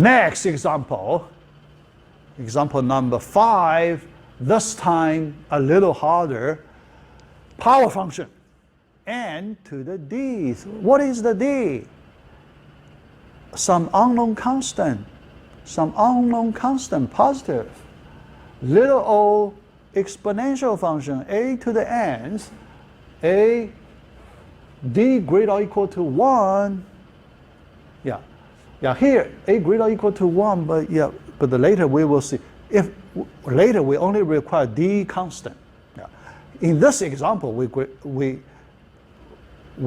Next example, example number 5, this time a little harder. Power function, n to the d. What is the d? Some unknown constant, positive. Little o exponential function, a to the nth, a d greater or equal to 1. Yeah, here a greater or equal to 1, but later we will see. If later we only require d constant. Yeah. In this example, we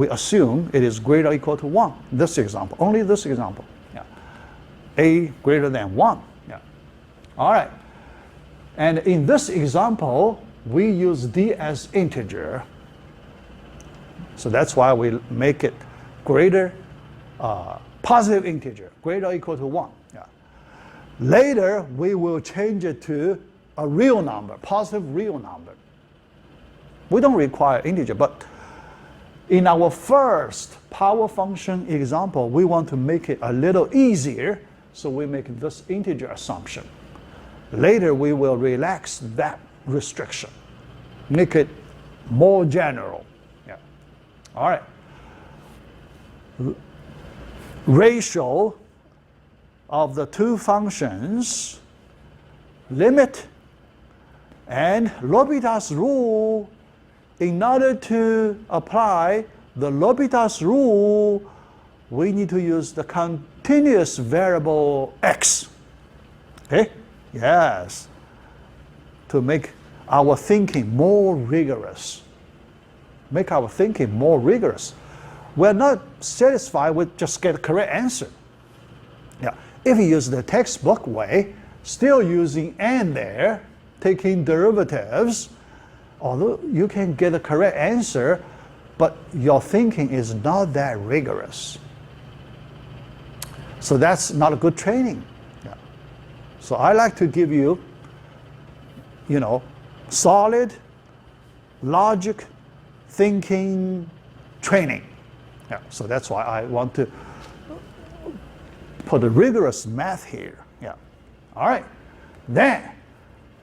assume it is greater or equal to 1. This example, only this example. Yeah. A greater than 1. Yeah. All right. And in this example, we use d as integer. So that's why we make it greater, positive integer, greater or equal to 1. Yeah. Later, we will change it to a real number, positive real number. We don't require integer, but in our first power function example, we want to make it a little easier, so we make this integer assumption. Later, we will relax that restriction, make it more general. Yeah. All right. Ratio of the two functions, limit, and Lobita's rule. In order to apply the Lobita's rule, we need to use the continuous variable x. Okay? Yes. To make our thinking more rigorous. Make our thinking more rigorous. We're not satisfied with just get a correct answer. Yeah. If you use the textbook way, still using n there, taking derivatives, although you can get a correct answer, but your thinking is not that rigorous. So that's not a good training. Yeah. So I like to give you, solid, logic, thinking training. Yeah. So that's why I want to put a rigorous math here. Yeah. All right. Then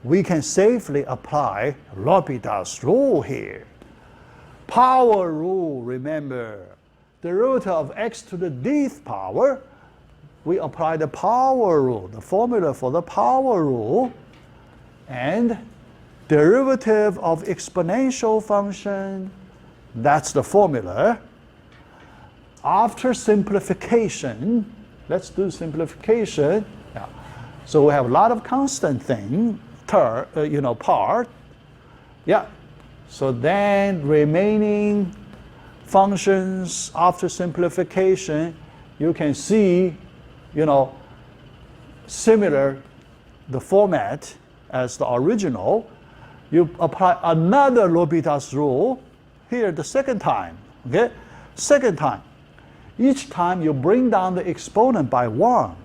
we can safely apply Lobita's rule here. Power rule, remember, derivative of x to the dth power, we apply the power rule, the formula for the power rule, and derivative of exponential function, that's the formula. After simplification, let's do simplification. Yeah. So we have a lot of constant thing, part. Yeah. So then remaining functions after simplification, you can see, similar the format as the original. You apply another Lobita's rule here the second time. Okay? Second time. Each time you bring down the exponent by 1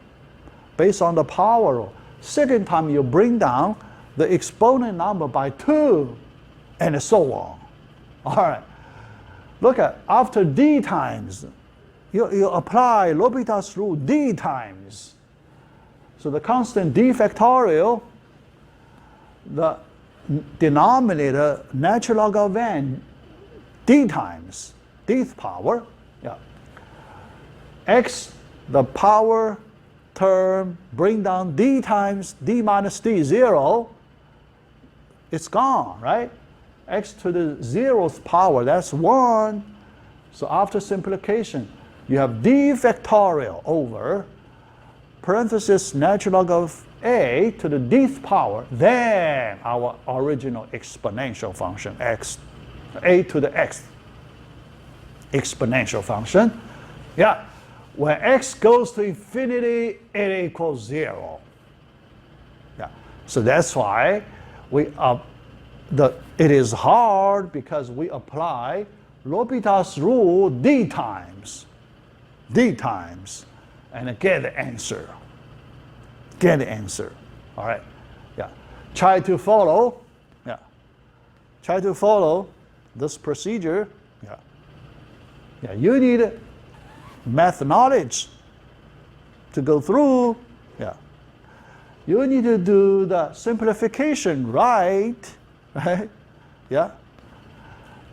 based on the power rule. Second time you bring down the exponent number by 2 and so on. All right. Look at after d times, you apply Lobita's rule d times. So the constant d factorial, the denominator natural log of n d times, dth power. Yeah. X, the power term, bring down d times d minus d, 0. It's gone, right? X to the 0th power, that's 1. So after simplification, you have d factorial over parenthesis natural log of a to the dth power, then our original exponential function, x, a to the xth exponential function. Yeah. When x goes to infinity, it equals 0. Yeah. So that's why it is hard because we apply Lobita's rule d times, and get the answer. Get the answer. All right. Yeah. Try to follow. Yeah. Try to follow this procedure. Yeah. Yeah. You need math knowledge to go through Yeah. You need to do the simplification right? Yeah.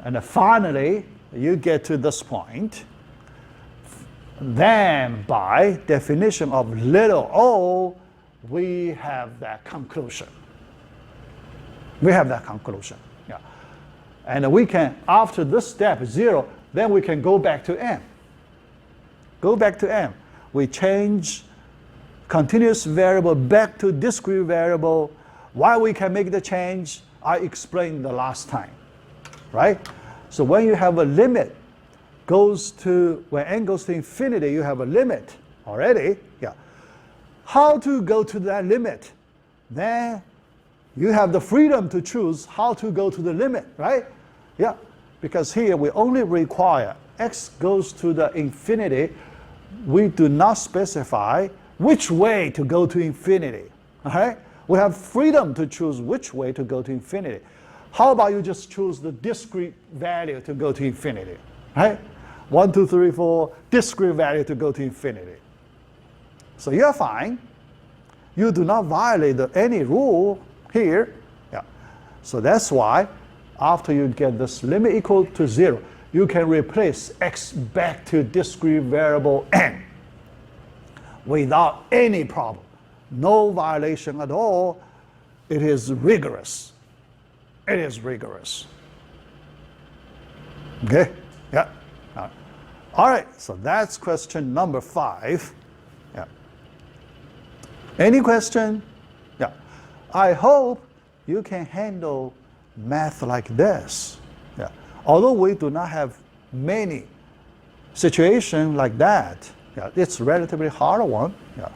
And finally, you get to this point. Then, by definition of little o, we have that conclusion. We have that conclusion. Yeah. And we can, after this step, 0, then we can go back to m. Go back to m. We change continuous variable back to discrete variable. Why we can make the change, I explained the last time, right? So when you have a limit, when n goes to infinity, you have a limit already. Yeah. How to go to that limit? Then you have the freedom to choose how to go to the limit, right? Yeah. Because here we only require x goes to the infinity. We do not specify which way to go to infinity. All right? We have freedom to choose which way to go to infinity. How about you just choose the discrete value to go to infinity? Right? 1, 2, 3, 4, discrete value to go to infinity. So you're fine. You do not violate any rule here. Yeah. So that's why after you get this limit equal to 0, you can replace x back to discrete variable n without any problem. No violation at all. It is rigorous. It is rigorous. Okay? Yeah. All right, so that's question number 5. Yeah. Any question? Yeah. I hope you can handle math like this. Yeah. Although we do not have many situations like that, yeah, it's a relatively hard one. Yeah.